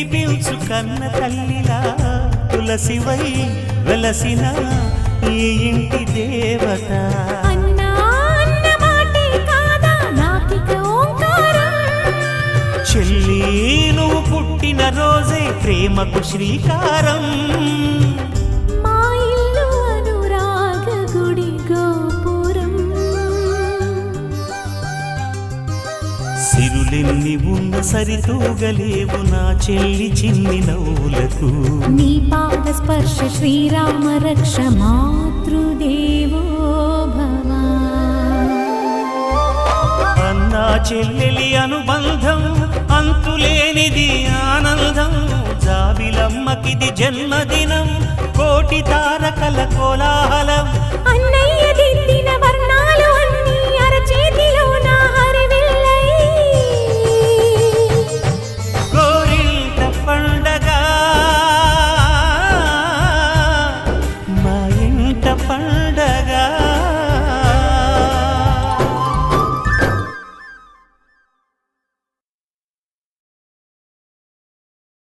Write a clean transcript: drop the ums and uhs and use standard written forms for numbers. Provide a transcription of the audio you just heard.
మురిపించు కన్న తల్లిలా తులసివై వెలసిన ఈ ఇంటి దేవత. అన్నా అన్న మాటే కాదా నాకిక ఓంకారం. చెల్లి నువ్వు పుట్టిన రోజే ప్రేమకు శ్రీకారం. మా ఇల్లు అనురాగ గుడి గోపురం. సిరులెన్ని ఉన్న సరితూగలేవు నా చెల్లి చిన్ని నవ్వులకు. నీ పాద స్పర్శ శ్రీరామ రక్ష మాతృదేవో భవ. అన్నా చెల్లెలి అనుబంధం అంతులేనిది ఆనందం. జాబిలమ్మకిది జన్మదినం కోటి తారకల కోలాహలం.